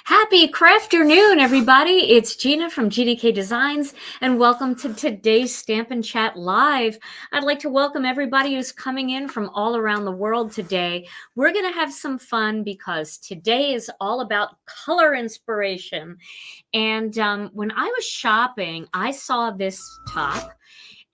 Happy craft afternoon, everybody. It's Gina from GDK Designs, and welcome to today's Stampin' Chat Live. I'd like to welcome everybody who's coming in from all around the world today. We're going to have some fun because today is all about color inspiration. And when I was shopping, I saw this top.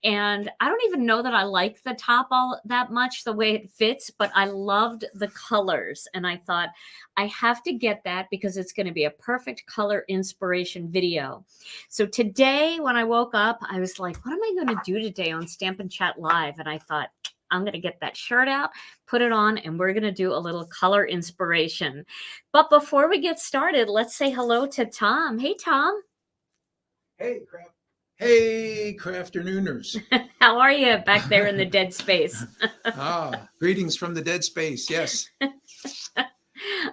And I don't even know that I like the top all that much, the way it fits, but I loved the colors. And I thought, I have to get that because it's going to be a perfect color inspiration video. So today, when I woke up, I was like, what am I going to do today on Stampin' Chat Live? And I thought, I'm going to get that shirt out, put it on, and we're going to do a little color inspiration. But before we get started, let's say hello to Tom. Hey, Tom. Hey, Craft. Hey, crafternooners. How are you back there in the dead space? Greetings from the dead space. Yes.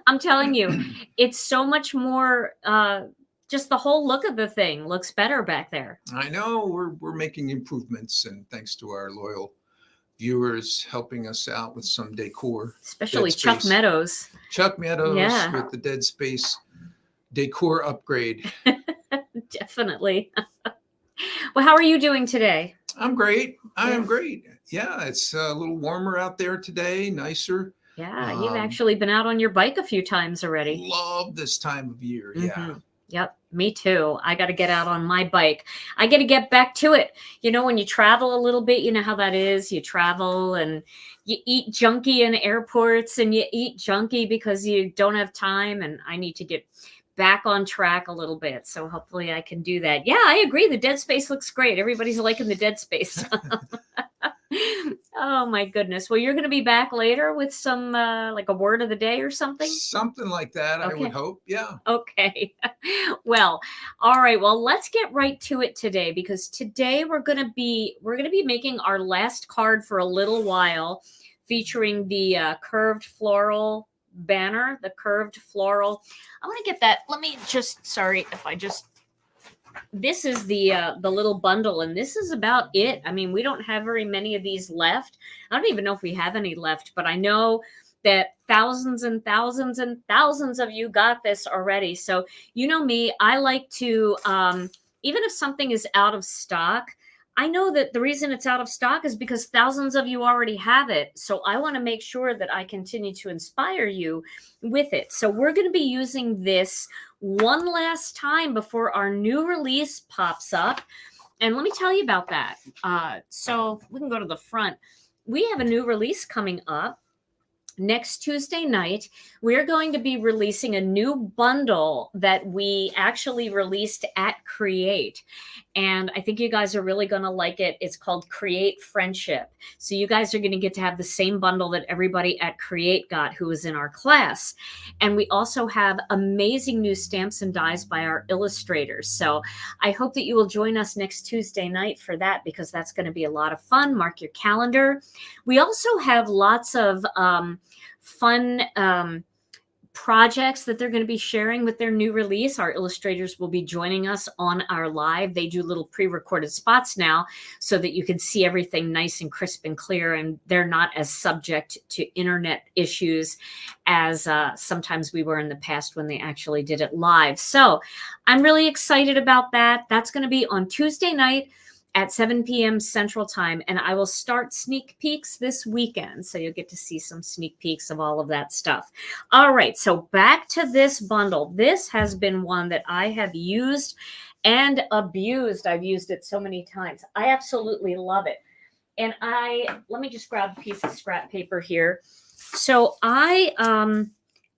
I'm telling you, it's so much more, just the whole look of the thing looks better back there. I know we're making improvements, and thanks to our loyal viewers helping us out with some decor. Especially Chuck Meadows. Chuck Meadows Yeah. With the dead space decor upgrade. Definitely. Well, how are you doing today? I'm great. I am great. Yeah, it's a little warmer out there today, nicer. Yeah, you've actually been out on your bike a few times already. Love this time of year. Yeah. Yep, me too. I got to get out on my bike. I got to get back to it. You know, when you travel a little bit, you know how that is. You travel and you eat junky in airports and you eat junky because you don't have time. And I need to get back on track a little bit. So hopefully I can do that. Yeah, I agree. The dead space looks great. Everybody's liking the dead space. Oh my goodness. Well, you're going to be back later with some like a word of the day or something? Something like that, okay. I would hope. Yeah. Okay. Well, all right. Well, let's get right to it today because today we're going to be making our last card for a little while featuring the curved floral banner, the curved floral. I want to get that. Let me just, sorry if I just, this is the little bundle, and this is about it. I mean, we don't have very many of these left. I don't even know if we have any left, but I know that thousands and thousands and thousands of you got this already. So you know me, I like to, even if something is out of stock, I know that the reason it's out of stock is because thousands of you already have it. So I want to make sure that I continue to inspire you with it. So we're going to be using this one last time before our new release pops up. And let me tell you about that. So we can go to the front. We have a new release coming up. Next Tuesday night, we're going to be releasing a new bundle that we actually released at Create. And I think you guys are really going to like it. It's called Create Friendship. So you guys are going to get to have the same bundle that everybody at Create got who was in our class. And we also have amazing new stamps and dies by our illustrators. So I hope that you will join us next Tuesday night for that because that's going to be a lot of fun. Mark your calendar. We also have lots of fun projects that they're going to be sharing with their new release. Our illustrators will be joining us on our live. They do little pre-recorded spots now so that you can see everything nice and crisp and clear, and they're not as subject to internet issues as sometimes we were in the past when they actually did it live. So I'm really excited about that. That's going to be on Tuesday night at 7 p.m. Central Time, and I will start sneak peeks this weekend, so you'll get to see some sneak peeks of all of that stuff. All right, so back to this bundle. This has been one that I have used and abused. I've used it so many times. I absolutely love it. And let me just grab a piece of scrap paper here. So I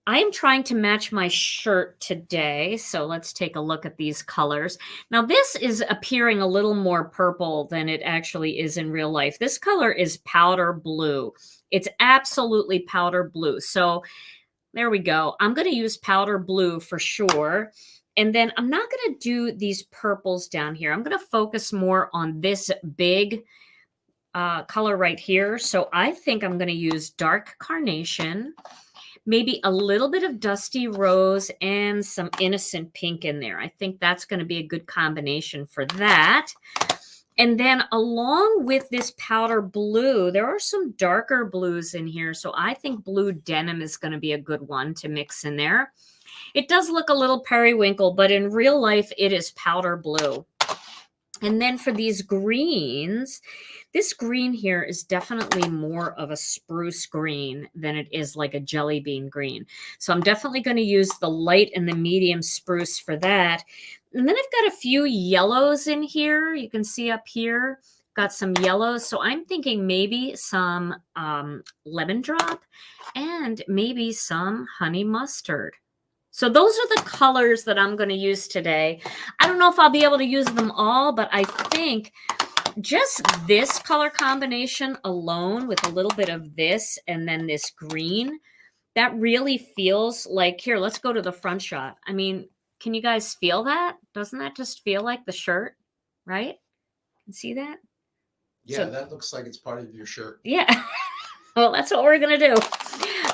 am trying to match my shirt today. So let's take a look at these colors. Now this is appearing a little more purple than it actually is in real life. This color is powder blue. It's absolutely powder blue. So there we go. I'm going to use powder blue for sure. And then I'm not going to do these purples down here. I'm going to focus more on this big color right here. So I think I'm going to use dark carnation, maybe a little bit of dusty rose and some innocent pink in there. I think that's going to be a good combination for that. And then along with this powder blue, there are some darker blues in here. So I think blue denim is going to be a good one to mix in there. It does look a little periwinkle, but in real life, it is powder blue. And then for these greens, this green here is definitely more of a spruce green than it is like a jelly bean green. So I'm definitely going to use the light and the medium spruce for that. And then I've got a few yellows in here. You can see up here, got some yellows. So I'm thinking maybe some lemon drop and maybe some honey mustard. So those are the colors that I'm going to use today. I don't know if I'll be able to use them all, but I think just this color combination alone with a little bit of this and then this green, that really feels like, here, let's go to the front shot. I mean, can you guys feel that? Doesn't that just feel like the shirt, right? You see that? Yeah, so, that looks like it's part of your shirt. Yeah. Well, that's what we're going to do.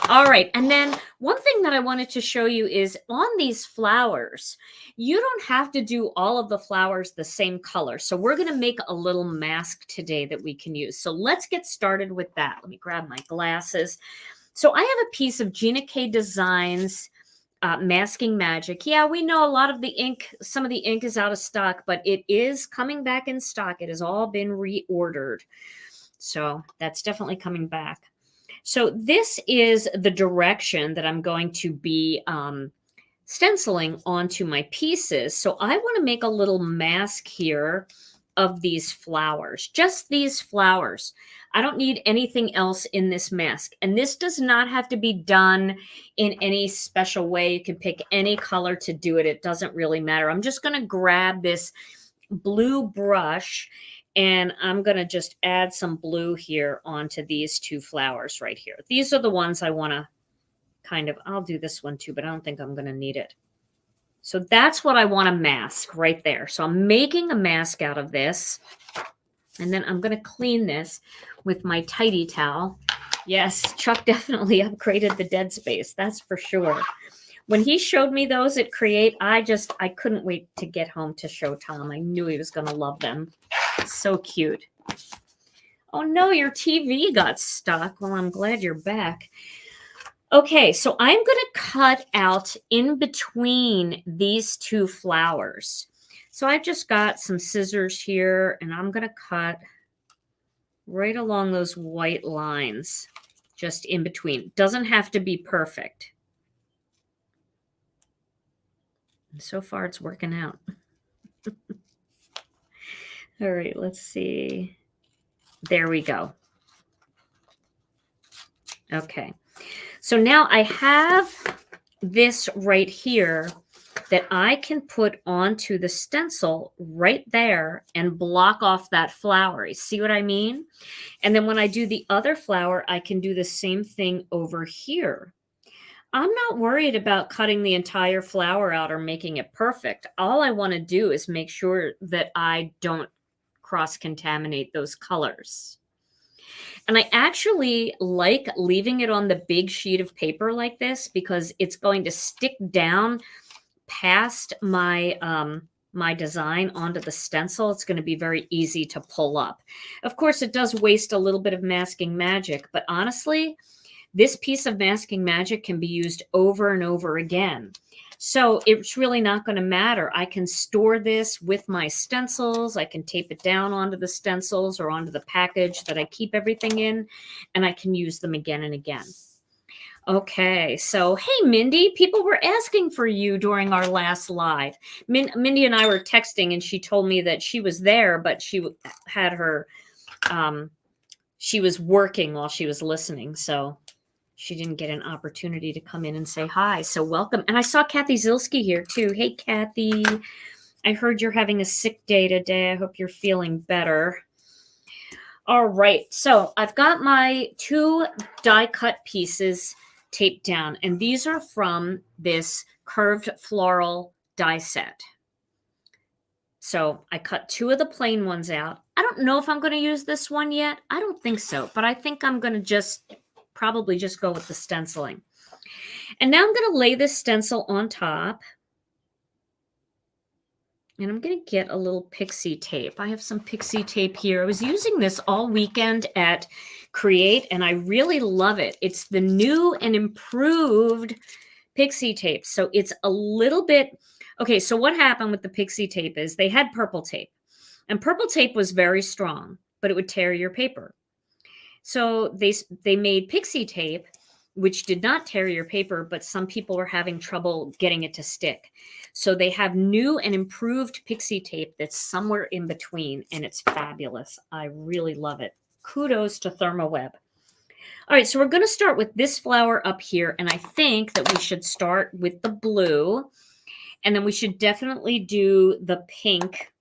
All right. And then one thing that I wanted to show you is on these flowers, you don't have to do all of the flowers the same color. So we're going to make a little mask today that we can use. So let's get started with that. Let me grab my glasses. So I have a piece of Gina K Designs Masking Magic. Yeah, we know a lot of the ink, some of the ink is out of stock, but it is coming back in stock. It has all been reordered. So that's definitely coming back. So this is the direction that I'm going to be stenciling onto my pieces. So I want to make a little mask here of these flowers, just these flowers. I don't need anything else in this mask. And this does not have to be done in any special way. You can pick any color to do it. It doesn't really matter. I'm just going to grab this blue brush and I'm going to just add some blue here onto these two flowers right here. These are the ones I want to kind of, I'll do this one too, but I don't think I'm going to need it. So that's what I want to mask right there. So I'm making a mask out of this. And then I'm going to clean this with my tidy towel. Yes, Chuck definitely upgraded the dead space. That's for sure. When he showed me those at Create, I couldn't wait to get home to show Tom. I knew he was going to love them. So cute. Oh no, your TV got stuck. Well, I'm glad you're back. Okay, so I'm going to cut out in between these two flowers. So I've just got some scissors here, and I'm going to cut right along those white lines, just in between. Doesn't have to be perfect. And so far, it's working out. All right, let's see. There we go. Okay. So now I have this right here that I can put onto the stencil right there and block off that flower. You see what I mean? And then when I do the other flower, I can do the same thing over here. I'm not worried about cutting the entire flower out or making it perfect. All I want to do is make sure that I don't cross-contaminate those colors. And I actually like leaving it on the big sheet of paper like this because it's going to stick down past my my design onto the stencil. It's going to be very easy to pull up. Of course, it does waste a little bit of masking magic, but honestly, this piece of masking magic can be used over and over again. So it's really not going to matter. I can store this with my stencils. I can tape it down onto the stencils or onto the package that I keep everything in, and I can use them again and again. Okay, so hey, Mindy, people were asking for you during our last live. Mindy and I were texting, and she told me that she was there, but she had her, she was working while she was listening, so she didn't get an opportunity to come in and say hi. So welcome. And I saw Kathy Zilski here too. Hey, Kathy. I heard you're having a sick day today. I hope you're feeling better. All right, so I've got my 2 die cut pieces taped down, and these are from this Curved Floral die set. So I cut 2 of the plain ones out. I don't know if I'm going to use this one yet. I don't think so, but I think I'm going to probably just go with the stenciling. And now I'm going to lay this stencil on top. And I'm going to get a little pixie tape. I have some pixie tape here. I was using this all weekend at Create, and I really love it. It's the new and improved pixie tape. So it's a little bit... Okay, so what happened with the pixie tape is they had purple tape. And purple tape was very strong, but it would tear your paper. So they made pixie tape, which did not tear your paper, but some people were having trouble getting it to stick. So they have new and improved pixie tape that's somewhere in between, and it's fabulous. I really love it. Kudos to ThermoWeb. All right, so we're going to start with this flower up here, and I think that we should start with the blue, and then we should definitely do the pink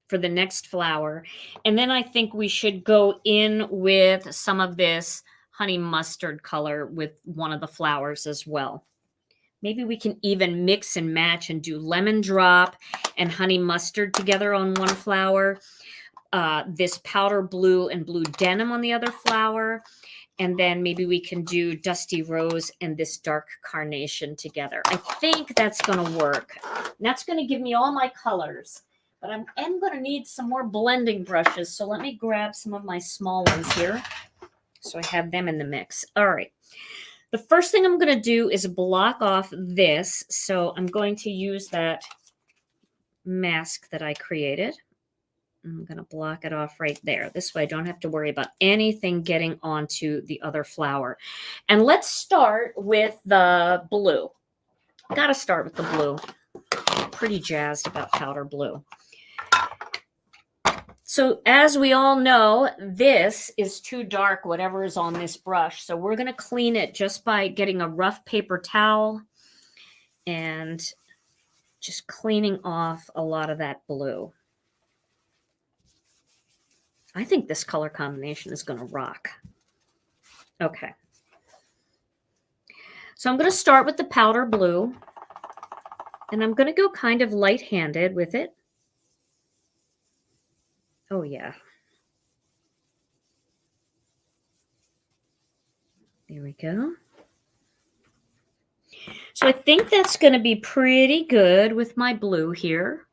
for the next flower. And then I think we should go in with some of this honey mustard color with one of the flowers as well. Maybe we can even mix and match and do lemon drop and honey mustard together on one flower. This powder blue and blue denim on the other flower. And then maybe we can do dusty rose and this dark carnation together. I think that's going to work. And that's going to give me all my colors. But I am going to need some more blending brushes. So let me grab some of my small ones here, so I have them in the mix. All right. The first thing I'm going to do is block off this. So I'm going to use that mask that I created. I'm going to block it off right there. This way I don't have to worry about anything getting onto the other flower. And let's start with the blue. Got to start with the blue. I'm pretty jazzed about powder blue. So as we all know, this is too dark, whatever is on this brush. So we're going to clean it just by getting a rough paper towel and just cleaning off a lot of that blue. I think this color combination is going to rock. Okay. So I'm going to start with the powder blue, and I'm going to go kind of light-handed with it. Oh, yeah. There we go. So I think that's going to be pretty good with my blue here.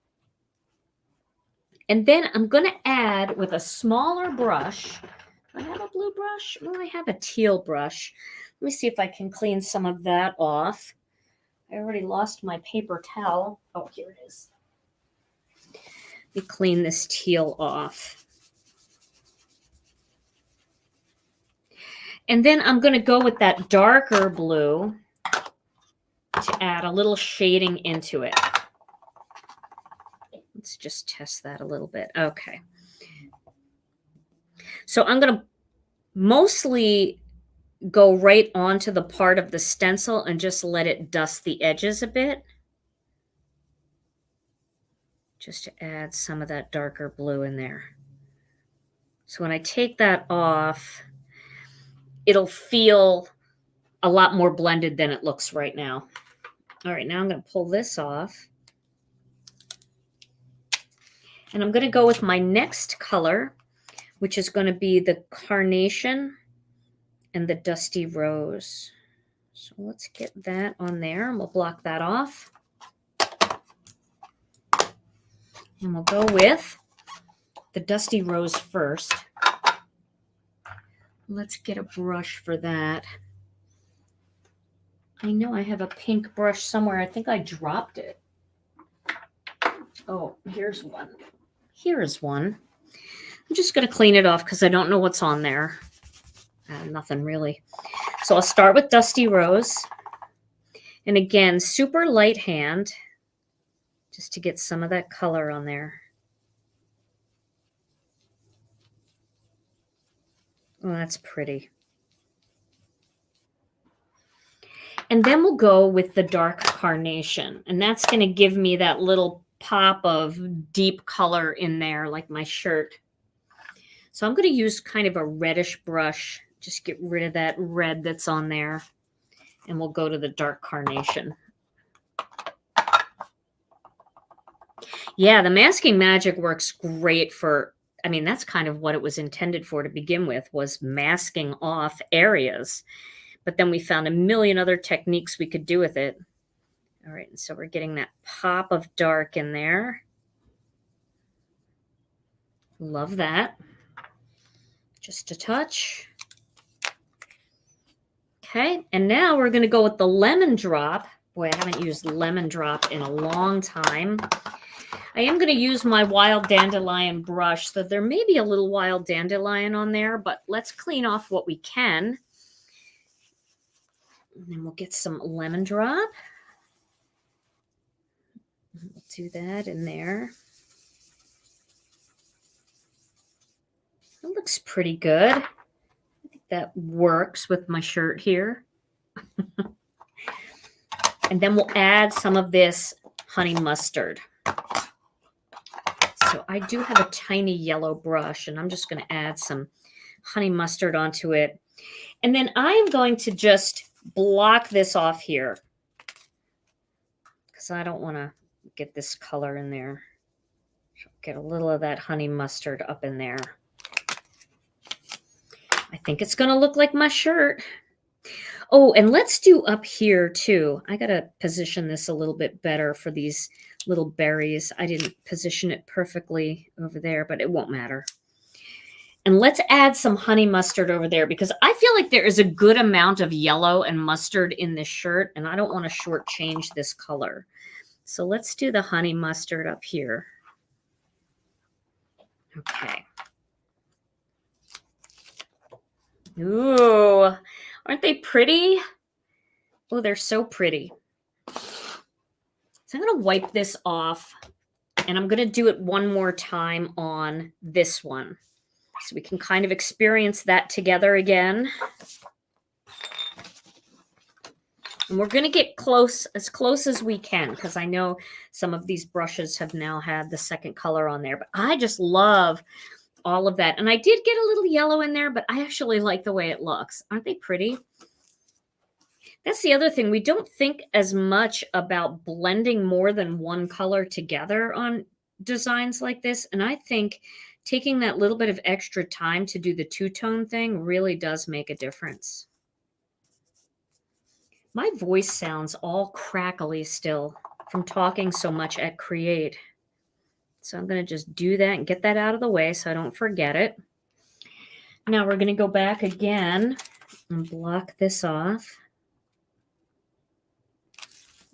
And then I'm going to add with a smaller brush. Do I have a blue brush? No, I have a teal brush. Let me see if I can clean some of that off. I already lost my paper towel. Oh, here it is. Let me clean this teal off. And then I'm going to go with that darker blue to add a little shading into it. Let's just test that a little bit. Okay. So I'm going to mostly go right onto the part of the stencil and just let it dust the edges a bit, just to add some of that darker blue in there. So when I take that off, it'll feel a lot more blended than it looks right now. All right, now I'm going to pull this off. And I'm going to go with my next color, which is going to be the Carnation and the Dusty Rose. So let's get that on there, and we'll block that off. And we'll go with the Dusty Rose first. Let's get a brush for that. I know I have a pink brush somewhere. I think I dropped it. Oh, here's one. Here is one. I'm just going to clean it off because I don't know what's on there. Nothing really. So I'll start with Dusty Rose. And again, super light hand, just to get some of that color on there. Oh, that's pretty. And then we'll go with the dark Carnation. And that's going to give me that little pop of deep color in there, like my shirt. So I'm going to use kind of a reddish brush. Just get rid of that red that's on there. And we'll go to the dark carnation. Yeah, the masking magic works great for, I mean, that's kind of what it was intended for to begin with, was masking off areas. But then we found a million other techniques we could do with it. All right, and so we're getting that pop of dark in there. Love that. Just a touch. Okay, and now we're going to go with the lemon drop. Boy, I haven't used lemon drop in a long time. I am going to use my wild dandelion brush. So there may be a little wild dandelion on there, but let's clean off what we can. And then we'll get some lemon drop. We'll do that in there. That looks pretty good. I think that works with my shirt here. And then we'll add some of this honey mustard. So I do have a tiny yellow brush, and I'm just going to add some honey mustard onto it. And then I am going to just block this off here because I don't want to get this color in there. Get a little of that honey mustard up in there. I think it's going to look like my shirt. Oh, and let's do up here too. I got to position this a little bit better for these little berries. I didn't position it perfectly over there, but it won't matter. And let's add some honey mustard over there because I feel like there is a good amount of yellow and mustard in this shirt, and I don't want to shortchange this color. So let's do the honey mustard up here. Okay. Ooh, aren't they pretty? Oh, they're so pretty. So I'm going to wipe this off, and I'm going to do it one more time on this one so we can kind of experience that together again. And we're going to get close as we can because I know some of these brushes have now had the second color on there, but I just love all of that. And I did get a little yellow in there, but I actually like the way it looks. Aren't they pretty? That's the other thing. We don't think as much about blending more than one color together on designs like this. And I think taking that little bit of extra time to do the two-tone thing really does make a difference. My voice sounds all crackly still from talking so much at Create. So I'm going to just do that and get that out of the way so I don't forget it. Now we're going to go back again and block this off.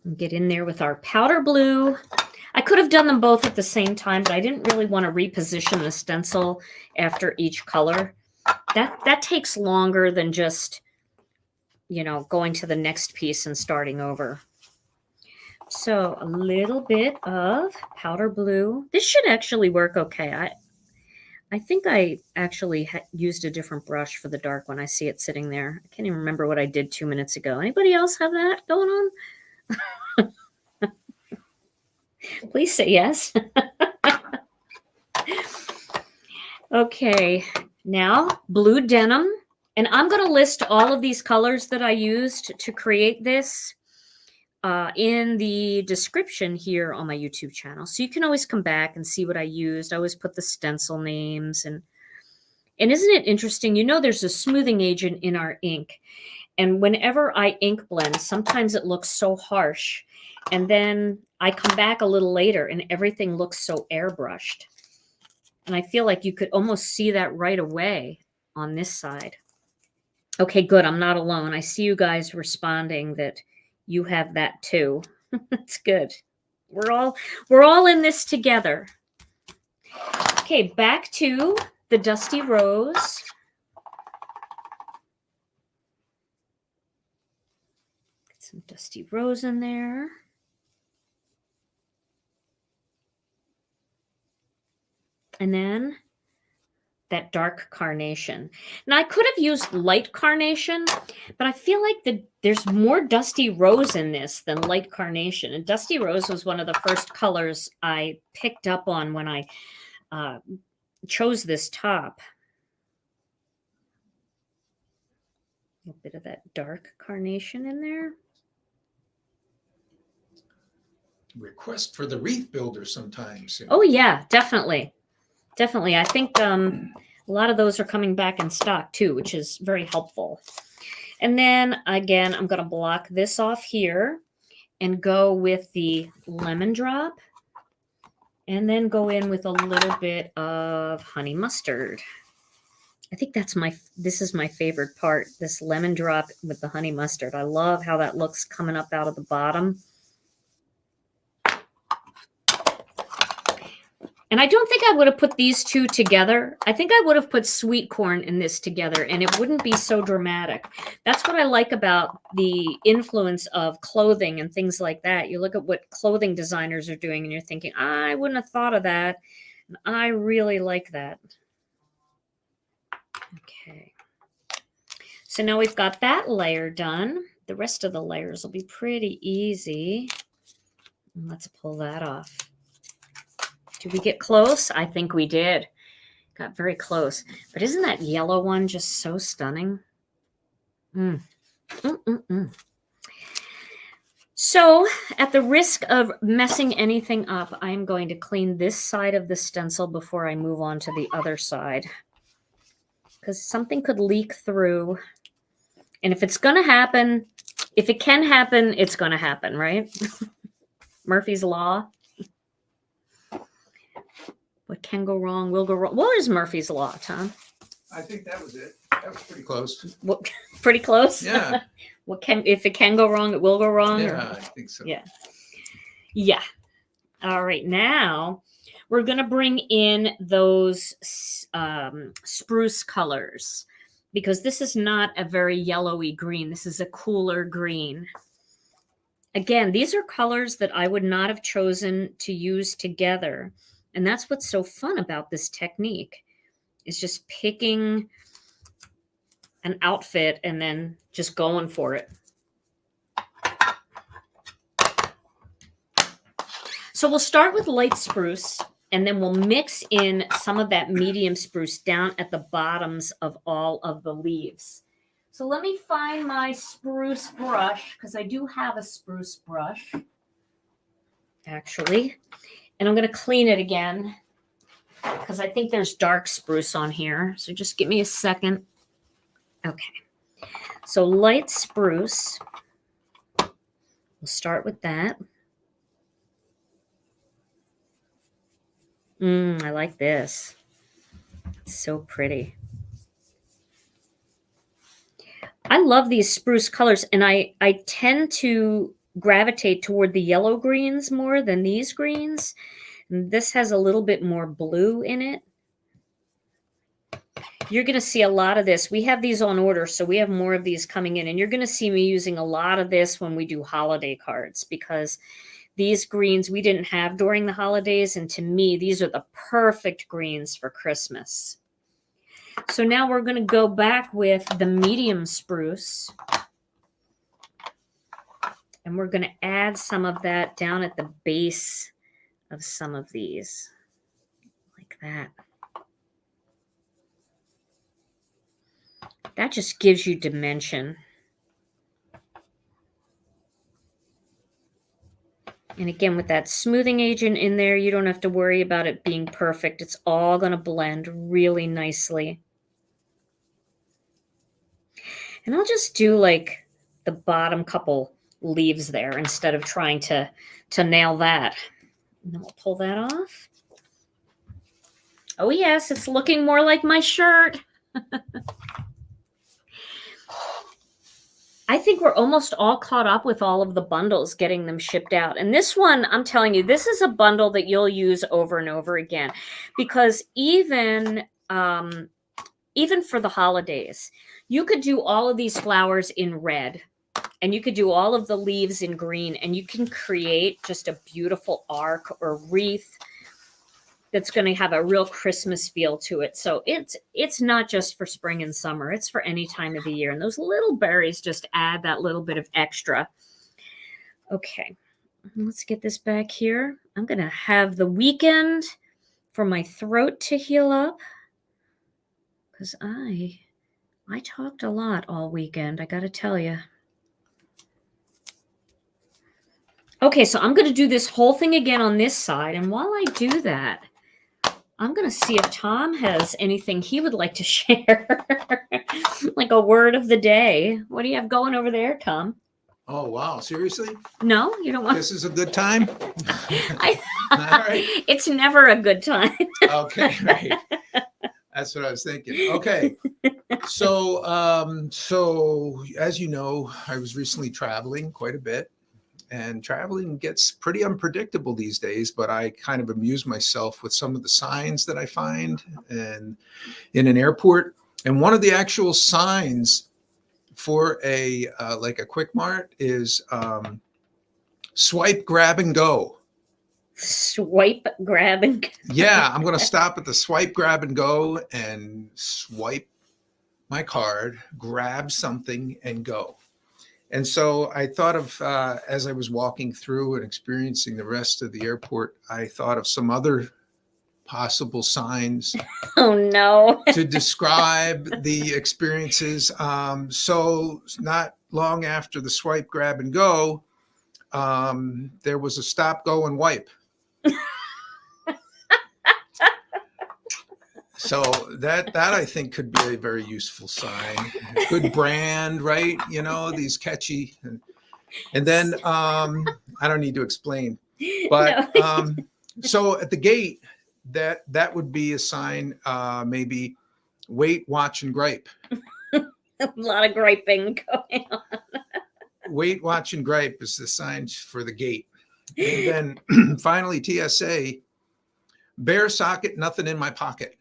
And get in there with our powder blue. I could have done them both at the same time, but I didn't really want to reposition the stencil after each color. That takes longer than just, you know, going to the next piece and starting over. So a little bit of powder blue. This should actually work okay. I think I actually used a different brush for the dark one. I see it sitting there. I can't even remember what I did 2 minutes ago. Anybody else have that going on? Please say yes. Okay, now blue denim. And I'm going to list all of these colors that I used to create this in the description here on my YouTube channel. So you can always come back and see what I used. I always put the stencil names. And isn't it interesting? You know, there's a smoothing agent in our ink. And whenever I ink blend, sometimes it looks so harsh. And then I come back a little later and everything looks so airbrushed. And I feel like you could almost see that right away on this side. Okay, good. I'm not alone. I see you guys responding that you have that too. That's good. We're all in this together. Okay, back to the Dusty Rose. Get some Dusty Rose in there. And then that dark carnation. Now I could have used light carnation, but I feel like there's more Dusty Rose in this than light carnation. And Dusty Rose was one of the first colors I picked up on when I chose this top. A bit of that dark carnation in there. Request for the wreath builder sometimes. Oh yeah, definitely. Definitely. I think a lot of those are coming back in stock too, which is very helpful. And then again, I'm going to block this off here and go with the lemon drop and then go in with a little bit of honey mustard. I think this is my favorite part, this lemon drop with the honey mustard. I love how that looks coming up out of the bottom. And I don't think I would have put these two together. I think I would have put sweet corn in this together and it wouldn't be so dramatic. That's what I like about the influence of clothing and things like that. You look at what clothing designers are doing and you're thinking, I wouldn't have thought of that. And I really like that. Okay. So now we've got that layer done. The rest of the layers will be pretty easy. And let's pull that off. Did we get close? I think we did. Got very close. But isn't that yellow one just so stunning? So at the risk of messing anything up, I'm going to clean this side of the stencil before I move on to the other side. Because something could leak through. And if it's going to happen, if it can happen, it's going to happen, right? Murphy's Law. What can go wrong will go wrong. What is Murphy's Law, Tom? I think that was it. That was pretty close. What, pretty close? Yeah. If it can go wrong, it will go wrong? Yeah, I think so. Yeah. Yeah. All right. Now we're going to bring in those spruce colors because this is not a very yellowy green. This is a cooler green. Again, these are colors that I would not have chosen to use together. And that's what's so fun about this technique is just picking an outfit and then just going for it. So we'll start with light spruce and then we'll mix in some of that medium spruce down at the bottoms of all of the leaves. So let me find my spruce brush because I do have a spruce brush, actually. And I'm going to clean it again because I think there's dark spruce on here. So just give me a second. Okay. So light spruce. We'll start with that. I like this. It's so pretty. I love these spruce colors, and I tend to gravitate toward the yellow greens more than these greens. And this has a little bit more blue in it. You're going to see a lot of this. We have these on order, so we have more of these coming in. And you're going to see me using a lot of this when we do holiday cards because these greens we didn't have during the holidays. And to me, these are the perfect greens for Christmas. So now we're going to go back with the medium spruce. And we're going to add some of that down at the base of some of these, like that. That just gives you dimension. And again, with that smoothing agent in there, you don't have to worry about it being perfect. It's all going to blend really nicely. And I'll just do like the bottom couple leaves there instead of trying to nail that. And then we'll pull that off. Oh yes, it's looking more like my shirt. I think we're almost all caught up with all of the bundles, getting them shipped out. And this one, I'm telling you, this is a bundle that you'll use over and over again because even for the holidays, you could do all of these flowers in red and you could do all of the leaves in green and you can create just a beautiful arc or wreath that's going to have a real Christmas feel to it. So it's not just for spring and summer. It's for any time of the year. And those little berries just add that little bit of extra. Okay, let's get this back here. I'm going to have the weekend for my throat to heal up because I I talked a lot all weekend, I gotta tell you. Okay, so I'm going to do this whole thing again on this side. And while I do that, I'm going to see if Tom has anything he would like to share. Like a word of the day. What do you have going over there, Tom? Oh, wow. Seriously? No, you don't want. This is a good time? I, All right. It's never a good time. Okay, right. That's what I was thinking. Okay. So, as you know, I was recently traveling quite a bit, and traveling gets pretty unpredictable these days, but I kind of amuse myself with some of the signs that I find and in an airport. And one of the actual signs for a like a Quick Mart is swipe, grab, and go. Swipe, grab, and go. Yeah, I'm going to stop at the swipe, grab, and go and swipe my card, grab something, and go. And so I thought of, as I was walking through and experiencing the rest of the airport, I thought of some other possible signs Oh, no. to describe the experiences. So not long after the swipe, grab, and go, there was a stop, go, and wipe. So that I think could be a very useful sign. Good brand, right? You know, these catchy. And then I don't need to explain, but No. so at the gate, that would be a sign. Maybe wait, watch, and gripe. A lot of griping going on. Wait, watch, and gripe is the signs for the gate. And then finally, TSA, bare socket, nothing in my pocket.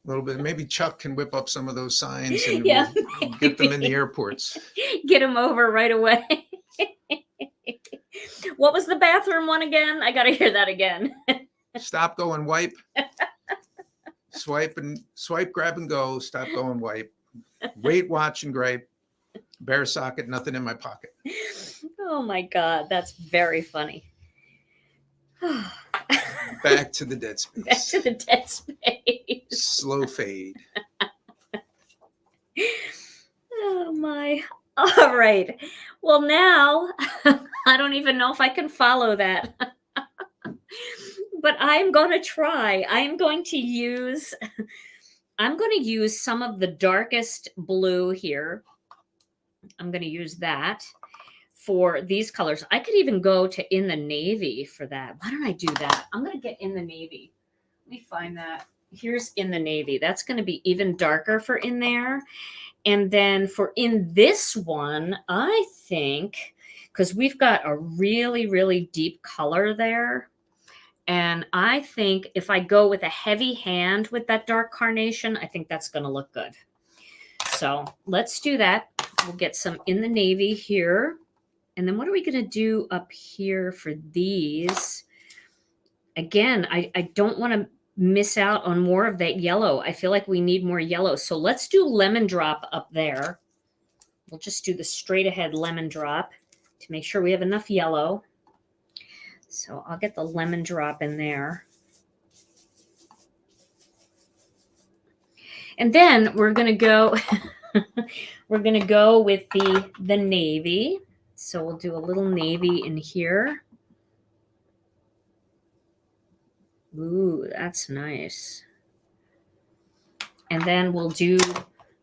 A little bit. Maybe Chuck can whip up some of those signs and Yeah, we'll get them in the airports. Get them over right away. What was the bathroom one again? I got to hear that again. Stop, go, and wipe. Swipe, grab, and go. Stop, go, and wipe. Wait, watch, and gripe. Bare socket, nothing in my pocket. Oh my God, that's very funny. Back to the dead space. Back to the dead space. Slow fade. Oh my. All right. Well, now I don't even know if I can follow that. But I'm going to try. I'm going to use some of the darkest blue here. I'm going to use that for these colors. I could even go to in the navy for that. Why don't I do that? I'm going to get in the navy. Let me find that. Here's in the navy. That's going to be even darker for in there. And then for in this one, I think, because we've got a really, really deep color there. And I think if I go with a heavy hand with that dark carnation, I think that's going to look good. So let's do that. We'll get some in the navy here. And then what are we going to do up here for these? Again, I don't want to miss out on more of that yellow. I feel like we need more yellow. So let's do lemon drop up there. We'll just do the straight ahead lemon drop to make sure we have enough yellow. So I'll get the lemon drop in there. And then we're going to go with the navy. So we'll do a little navy in here. Ooh, that's nice. And then we'll do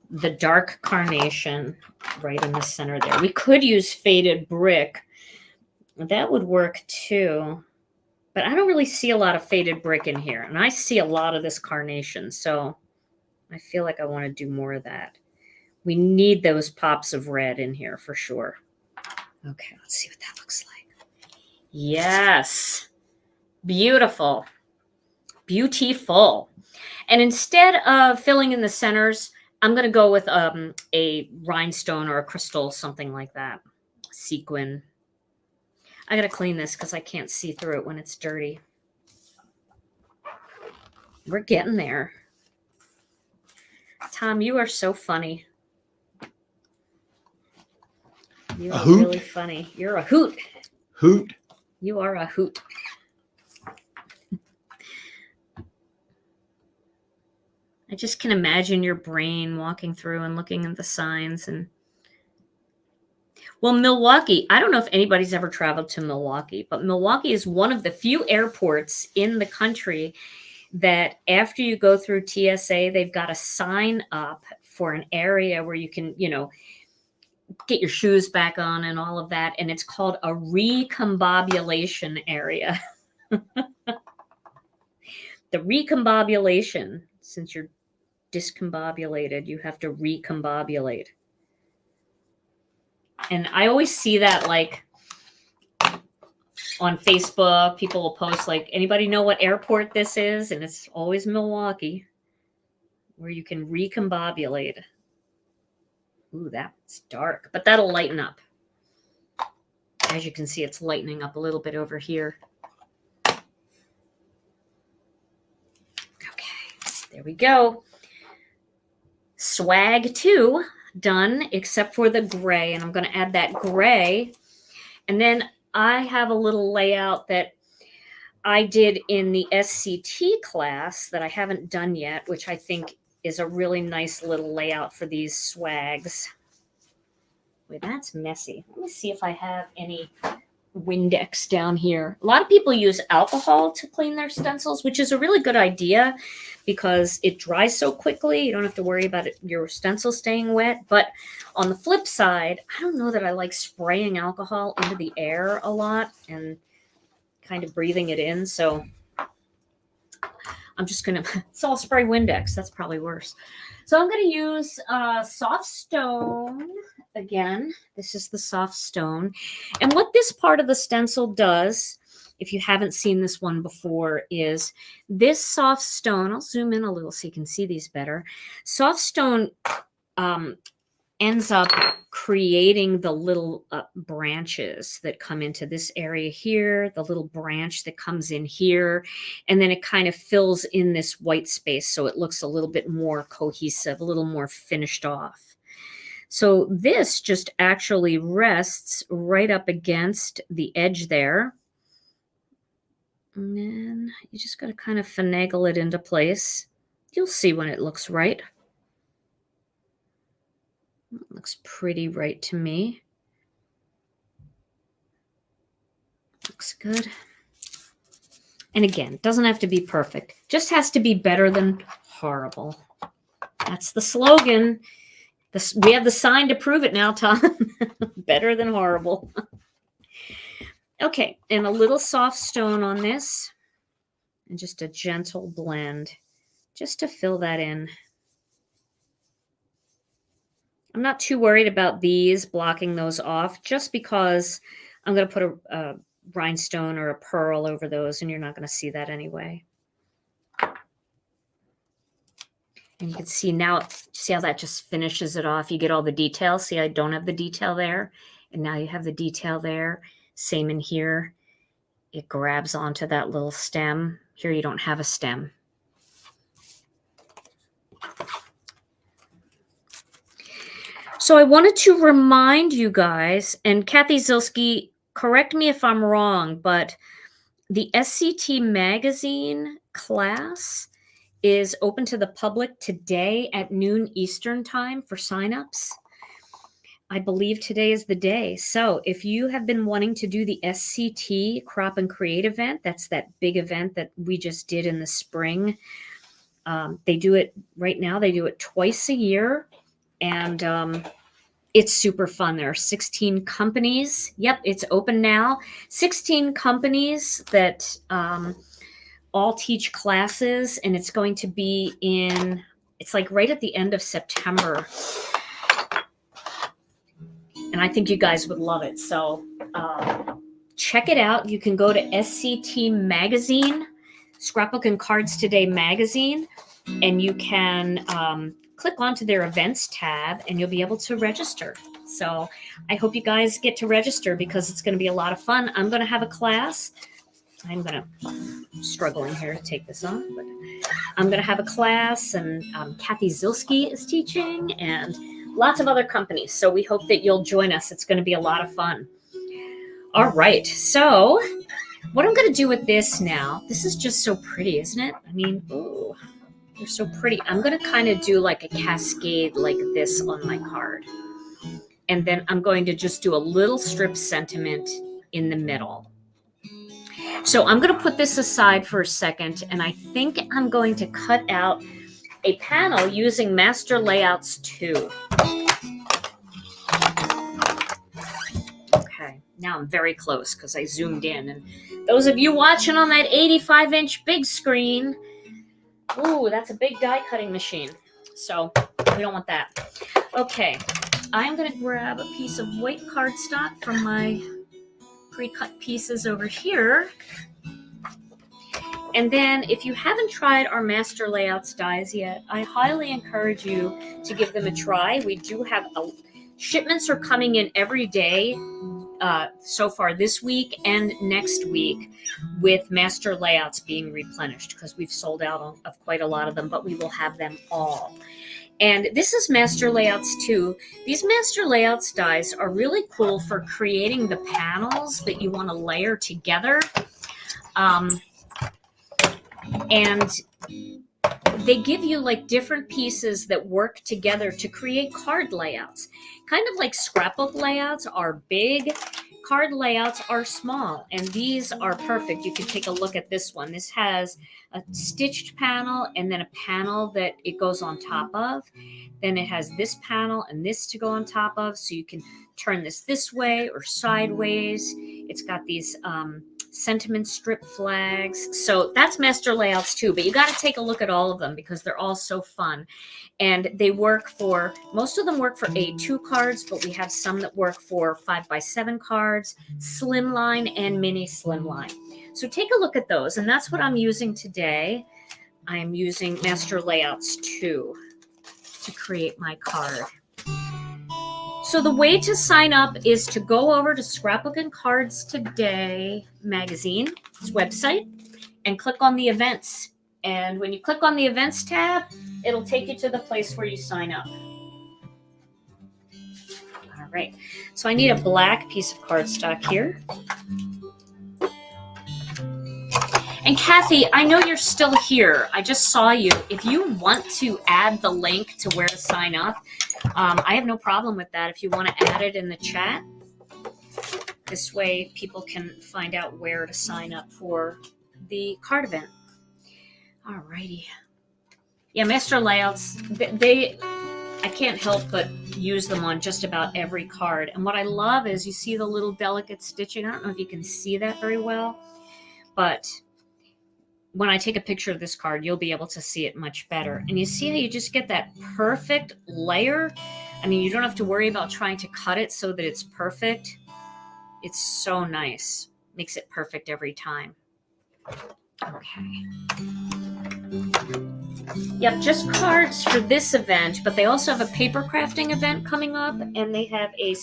the dark carnation right in the center there. We could use faded brick. That would work too. But I don't really see a lot of faded brick in here. And I see a lot of this carnation. So I feel like I want to do more of that. We need those pops of red in here for sure. Okay, let's see what that looks like. Yes. Beautiful. Beautiful. And instead of filling in the centers, I'm going to go with a rhinestone or a crystal, something like that. Sequin. I got to clean this because I can't see through it when it's dirty. We're getting there. Tom, you are so funny. You are really funny. You're a hoot. Hoot. You are a hoot. I just can imagine your brain walking through and looking at the signs. And well, Milwaukee, I don't know if anybody's ever traveled to Milwaukee, but Milwaukee is one of the few airports in the country that after you go through TSA, they've got a sign up for an area where you can, get your shoes back on and all of that. And it's called a recombobulation area. The recombobulation, since you're discombobulated, you have to recombobulate. And I always see that like on Facebook, people will post like, anybody know what airport this is? And it's always Milwaukee, where you can recombobulate. Ooh, that's dark, but that'll lighten up. As you can see, it's lightening up a little bit over here. Okay, there we go. Swag 2 done, except for the gray. And I'm going to add that gray. And then I have a little layout that I did in the SCT class that I haven't done yet, which I think is a really nice little layout for these swags. Wait, that's messy. Let me see if I have any Windex down here. A lot of people use alcohol to clean their stencils, which is a really good idea because it dries so quickly. You don't have to worry about your stencil staying wet. But on the flip side, I don't know that I like spraying alcohol into the air a lot and kind of breathing it in. So I'm just going to, so I'll spray Windex. That's probably worse. So I'm going to use soft stone again. This is the soft stone. And what this part of the stencil does, if you haven't seen this one before, is this soft stone, I'll zoom in a little so you can see these better. Soft stone ends up creating the little branches that come into this area here, the little branch that comes in here, and then it kind of fills in this white space so it looks a little bit more cohesive, a little more finished off. So this just actually rests right up against the edge there. And then you just got to kind of finagle it into place. You'll see when it looks right. It looks pretty right to me. Looks good. And again, it doesn't have to be perfect. Just has to be better than horrible. That's the slogan. We have the sign to prove it now, Tom. Better than horrible. Okay, and a little soft stone on this. And just a gentle blend. Just to fill that in. I'm not too worried about these blocking those off just because I'm going to put a rhinestone or a pearl over those and you're not going to see that anyway. And you can see now, see how that just finishes it off. You get all the detail. See, I don't have the detail there. And now you have the detail there. Same in here. It grabs onto that little stem. Here you don't have a stem. So I wanted to remind you guys, and Kathy Zilski, correct me if I'm wrong, but the SCT magazine class is open to the public today at noon Eastern time for signups. I believe today is the day. So if you have been wanting to do the SCT Crop and Create event, that's that big event that we just did in the spring. They do it right now. They do it twice a year. And it's super fun. There are 16 companies. Yep, it's open now. 16 companies that all teach classes, and it's going to be it's like right at the end of September. And I think you guys would love it. So check it out. You can go to SCT Magazine, Scrapbook and Cards Today magazine, and you can click onto their events tab and you'll be able to register. So I hope you guys get to register because it's going to be a lot of fun. I'm going to have a class. I'm struggling here to take this off, but I'm going to have a class, and Kathy Zilski is teaching and lots of other companies. So we hope that you'll join us. It's going to be a lot of fun. All right. So what I'm going to do with this now, this is just so pretty, isn't it? I mean, ooh. They're so pretty. I'm going to kind of do like a cascade like this on my card. And then I'm going to just do a little strip sentiment in the middle. So I'm going to put this aside for a second, and I think I'm going to cut out a panel using Master Layouts 2. Okay, now I'm very close because I zoomed in. And those of you watching on that 85-inch big screen, ooh, that's a big die cutting machine. So we don't want that. Okay, I'm going to grab a piece of white cardstock from my pre-cut pieces over here. And then if you haven't tried our Master Layouts dies yet, I highly encourage you to give them a try. We do have shipments are coming in every day so far this week and next week, with Master Layouts being replenished because we've sold out of quite a lot of them, but we will have them all. And this is Master Layouts 2. These Master Layouts dies are really cool for creating the panels that you want to layer together. And they give you like different pieces that work together to create card layouts. Kind of like scrapbook layouts are big, card layouts are small, and these are perfect. You can take a look at this one. This has a stitched panel and then a panel that it goes on top of. Then it has this panel and this to go on top of, so you can turn this way or sideways. It's got these sentiment strip flags. So that's Master Layouts 2, but you got to take a look at all of them because they're all so fun. And they work for, most of them work for A2 cards, but we have some that work for 5x7 cards, slimline and mini slimline. So take a look at those, and that's what I'm using today. I'm using Master Layouts 2 to create my card. So the way to sign up is to go over to Scrapbook and Cards Today magazine's website and click on the events. And when you click on the events tab, it'll take you to the place where you sign up. All right. So I need a black piece of cardstock here. And Kathy, I know you're still here. I just saw you. If you want to add the link to where to sign up, I have no problem with that. If you want to add it in the chat, this way people can find out where to sign up for the card event. All righty. Yeah, Master Layouts, I can't help but use them on just about every card. And what I love is you see the little delicate stitching. I don't know if you can see that very well, but when I take a picture of this card, you'll be able to see it much better. And you see how you just get that perfect layer? I mean, you don't have to worry about trying to cut it so that it's perfect. It's so nice. Makes it perfect every time. Okay. Yep, just cards for this event, but they also have a paper crafting event coming up, and they have a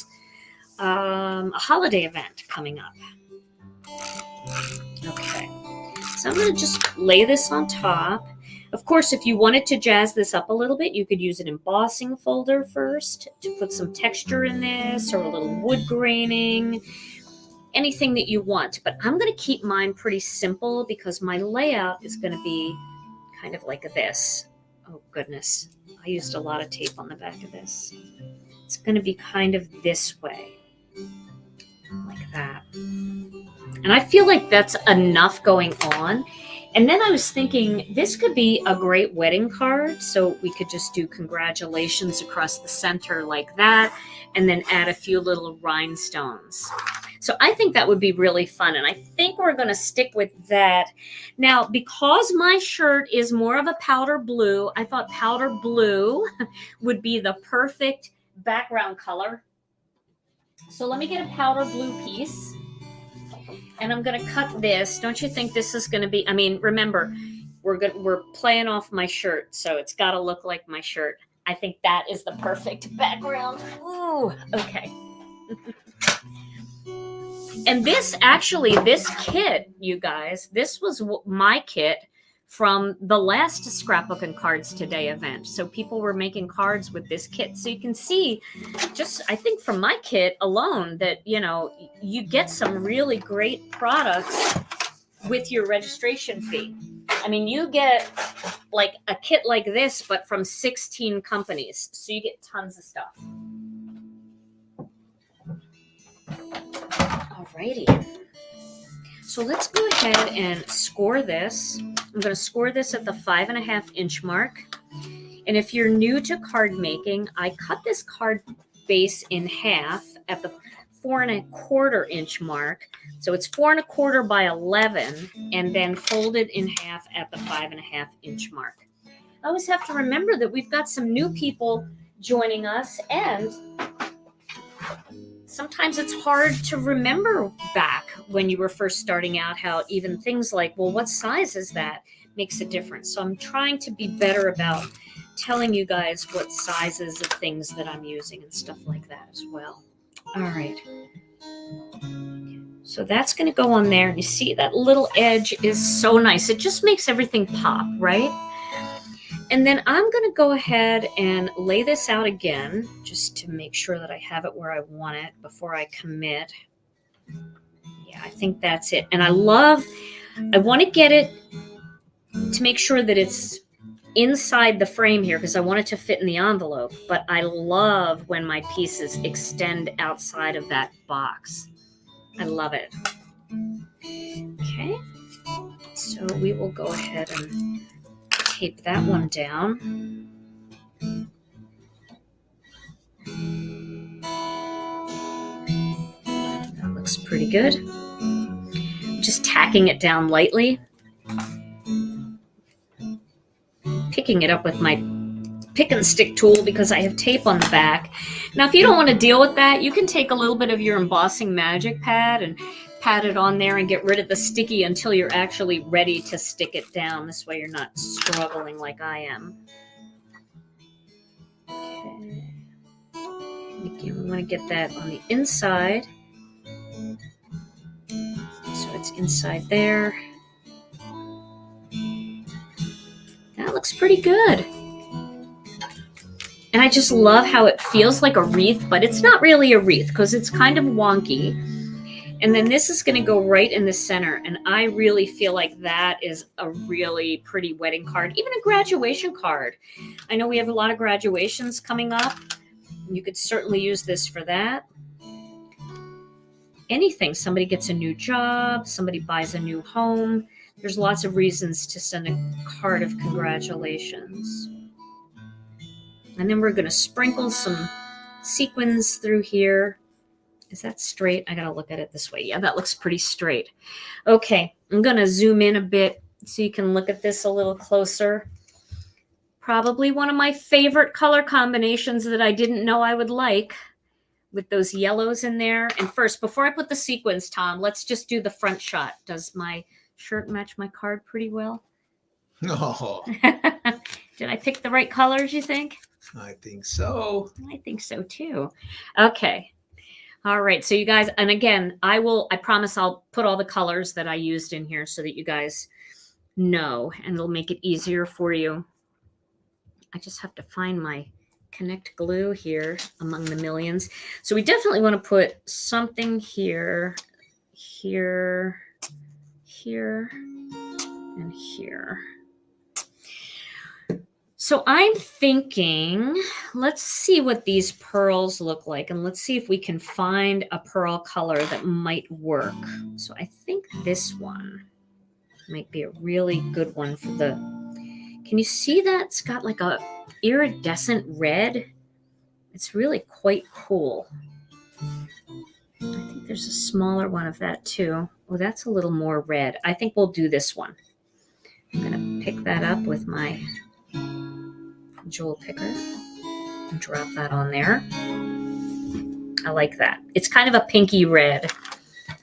holiday event coming up. Okay. So I'm going to just lay this on top. Of course, if you wanted to jazz this up a little bit, you could use an embossing folder first to put some texture in this, or a little wood graining, anything that you want. But I'm going to keep mine pretty simple because my layout is going to be kind of like this. Oh, goodness. I used a lot of tape on the back of this. It's going to be kind of this way, like that. And I feel like that's enough going on. And then I was thinking this could be a great wedding card. So we could just do congratulations across the center like that, and then add a few little rhinestones. So I think that would be really fun. And I think we're going to stick with that. Now, because my shirt is more of a powder blue, I thought powder blue would be the perfect background color. So let me get a powder blue piece. And I'm going to cut this. Don't you think this is going to be, I mean, remember, we're playing off my shirt, so it's got to look like my shirt. I think that is the perfect background. Ooh, okay. And this kit, you guys, this was my kit from the last Scrapbook and Cards Today event. So people were making cards with this kit. So you can see, just I think from my kit alone, that, you know, you get some really great products with your registration fee. I mean, you get like a kit like this, but from 16 companies. So you get tons of stuff. Alrighty. So let's go ahead and score this. I'm going to score this at the 5.5 inch mark. And if you're new to card making, I cut this card base in half at the 4.25 inch mark. So it's 4.25 by 11, and then folded in half at the 5.5 inch mark. I always have to remember that we've got some new people joining us, and sometimes it's hard to remember back when you were first starting out how even things like, well, what size is that, makes a difference. So I'm trying to be better about telling you guys what sizes of things that I'm using and stuff like that as well. All right. So that's going to go on there. And you see that little edge is so nice. It just makes everything pop, right? And then I'm going to go ahead and lay this out again just to make sure that I have it where I want it before I commit. Yeah, I think that's it. And I want to get it to make sure that it's inside the frame here because I want it to fit in the envelope. But I love when my pieces extend outside of that box. I love it. Okay. So we will go ahead and tape that one down. That looks pretty good. Just tacking it down lightly. Picking it up with my pick and stick tool because I have tape on the back. Now, if you don't want to deal with that, you can take a little bit of your embossing magic pad and pat it on there and get rid of the sticky until you're actually ready to stick it down. This way you're not struggling like I am. Okay. Again, we want to get that on the inside. So it's inside there. That looks pretty good. And I just love how it feels like a wreath, but it's not really a wreath because it's kind of wonky. And then this is going to go right in the center. And I really feel like that is a really pretty wedding card, even a graduation card. I know we have a lot of graduations coming up. You could certainly use this for that. Anything. Somebody gets a new job, somebody buys a new home. There's lots of reasons to send a card of congratulations. And then we're going to sprinkle some sequins through here. Is that straight? I got to look at it this way. Yeah, that looks pretty straight. Okay, I'm going to zoom in a bit so you can look at this a little closer. Probably one of my favorite color combinations that I didn't know I would like, with those yellows in there. And first, before I put the sequins, Tom, let's just do the front shot. Does my shirt match my card pretty well? No. Did I pick the right colors, you think? I think so. I think so too. Okay. All right. So you guys, and again, I promise I'll put all the colors that I used in here so that you guys know, and it'll make it easier for you. I just have to find my Connect glue here among the millions. So we definitely want to put something here, here, here, and here. So I'm thinking, let's see what these pearls look like, and let's see if we can find a pearl color that might work. So I think this one might be a really good one for the, can you see that? It's got like a iridescent red. It's really quite cool. I think there's a smaller one of that too. Oh, that's a little more red. I think we'll do this one. I'm going to pick that up with my jewel picker and drop that on there. I like that. It's kind of a pinky red.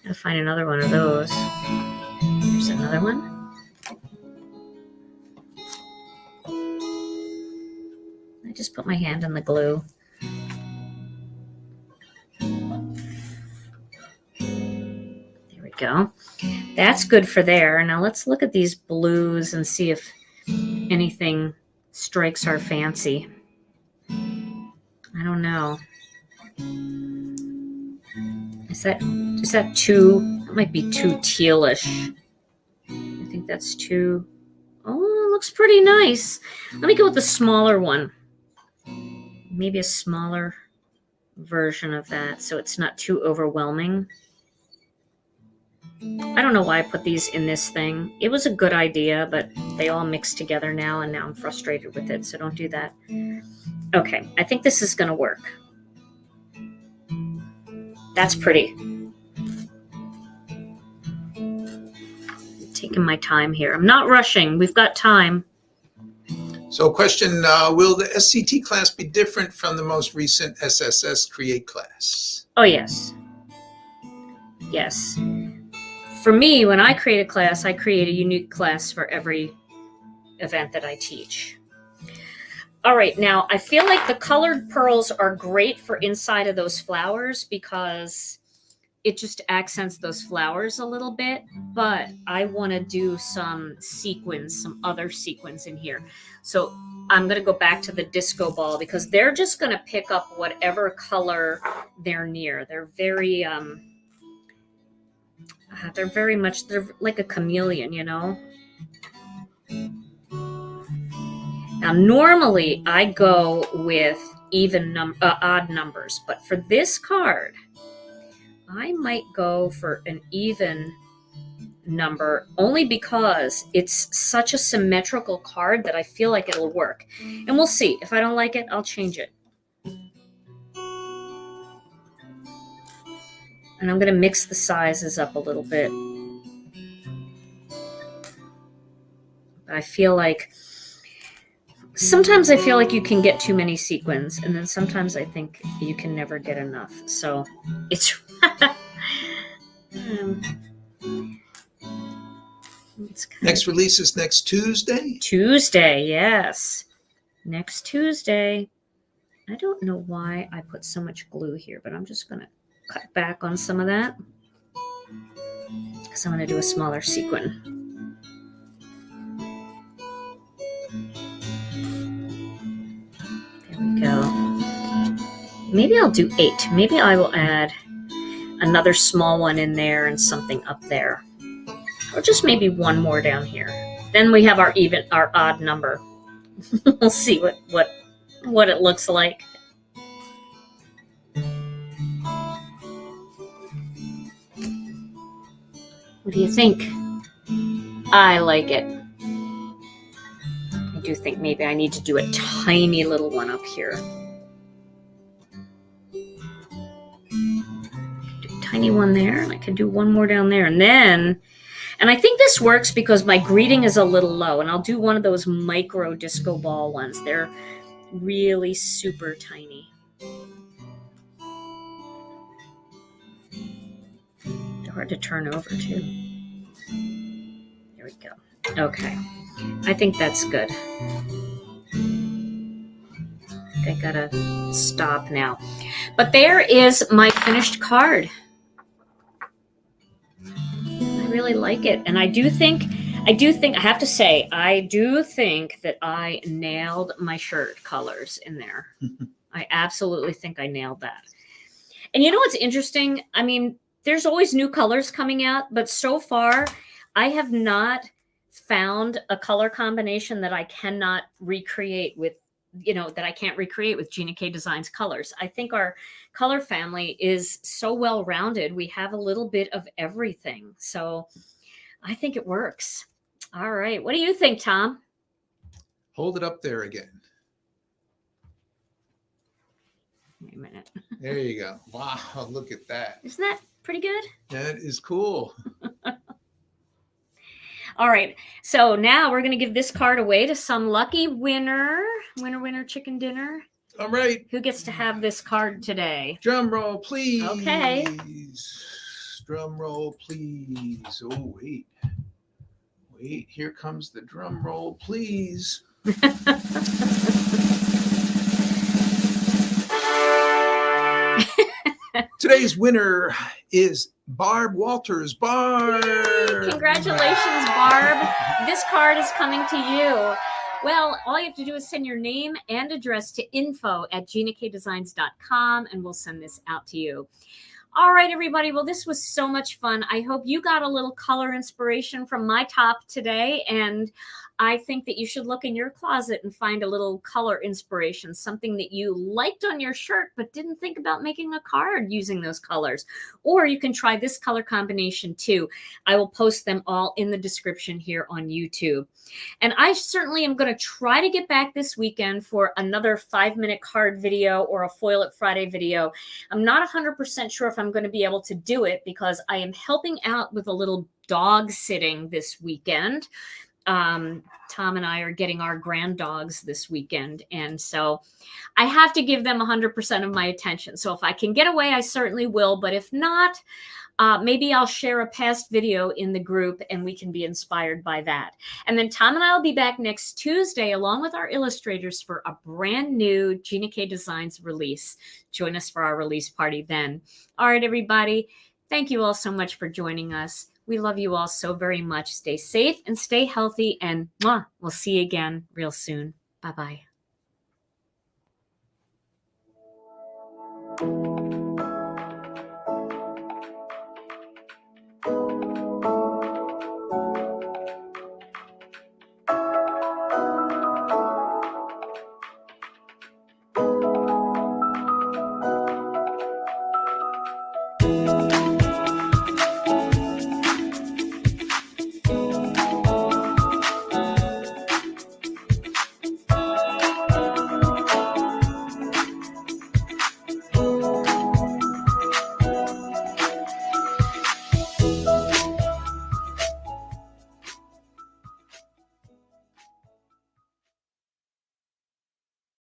Gotta find another one of those. There's another one. I just put my hand in the glue. There we go. That's good for there. Now let's look at these blues and see if anything strikes our fancy. I don't know. Is that too, that might be too tealish. think that's too... Oh, it looks pretty nice. Let me go with the smaller one. Maybe a smaller version of that so it's not too overwhelming. I don't know why I put these in this thing. It was a good idea, but they all mixed together now, and now I'm frustrated with it, so don't do that. Okay, I think this is going to work. That's pretty. I'm taking my time here. I'm not rushing. We've got time. So question, will the SCT class be different from the most recent SSS Create class? Oh, yes. Yes. For me, when I create a class, I create a unique class for every event that I teach. All right, now I feel like the colored pearls are great for inside of those flowers because it just accents those flowers a little bit, but I want to do some sequins, some other sequins in here. So I'm going to go back to the disco ball because they're just going to pick up whatever color they're near. They're very much, they're like a chameleon, you know? Now, normally I go with odd numbers, but for this card, I might go for an even number only because it's such a symmetrical card that I feel like it'll work. And we'll see. If I don't like it, I'll change it. And I'm going to mix the sizes up a little bit. I feel like sometimes I feel like you can get too many sequins, and then sometimes I think you can never get enough. So it's Next release is next Tuesday? Tuesday, yes. Next Tuesday. I don't know why I put so much glue here, but I'm just going to cut back on some of that because I'm going to do a smaller sequin. There we go. Maybe I'll do 8. Maybe I will add another small one in there and something up there. Or just maybe one more down here. Then we have our odd number. We'll see what it looks like. What do you think? I like it. I do think maybe I need to do a tiny little one up here. Do a tiny one there, and I can do one more down there. And I think this works because my greeting is a little low, and I'll do one of those micro disco ball ones. They're really super tiny. They're hard to turn over too. There we go. Okay. I think that's good. I gotta stop now. But there is my finished card. I really like it. And I have to say, I do think that I nailed my shirt colors in there. I absolutely think I nailed that. And you know what's interesting? I mean, there's always new colors coming out, but so far I have not found a color combination that I cannot recreate with, that I can't recreate with Gina K Designs colors. I think our color family is so well-rounded. We have a little bit of everything. So I think it works. All right. What do you think, Tom? Hold it up there again. Wait a minute. There you go. Wow, look at that. Isn't that pretty good? That is cool. All right. So now we're going to give this card away to some lucky winner. Winner, chicken dinner. All right. Who gets to have this card today? Drum roll, please. Okay. Drum roll, please. Oh, wait. Wait, here comes the drum roll, please. Today's winner is Barb Walters. Barb! Congratulations, Barb. This card is coming to you. Well, all you have to do is send your name and address to info@ginakdesigns.com, and we'll send this out to you. All right, everybody. Well, this was so much fun. I hope you got a little color inspiration from my top today. And I think that you should look in your closet and find a little color inspiration, something that you liked on your shirt, but didn't think about making a card using those colors. Or you can try this color combination too. I will post them all in the description here on YouTube. And I certainly am going to try to get back this weekend for another 5-minute card video or a Foil It Friday video. I'm not 100% sure if I'm going to be able to do it because I am helping out with a little dog sitting this weekend. Tom and I are getting our grand dogs this weekend. And so I have to give them 100% of my attention. So if I can get away, I certainly will. But if not, maybe I'll share a past video in the group and we can be inspired by that. And then Tom and I will be back next Tuesday along with our illustrators for a brand new Gina K Designs release. Join us for our release party then. All right, everybody. Thank you all so much for joining us. We love you all so very much. Stay safe and stay healthy. And we'll see you again real soon. Bye-bye.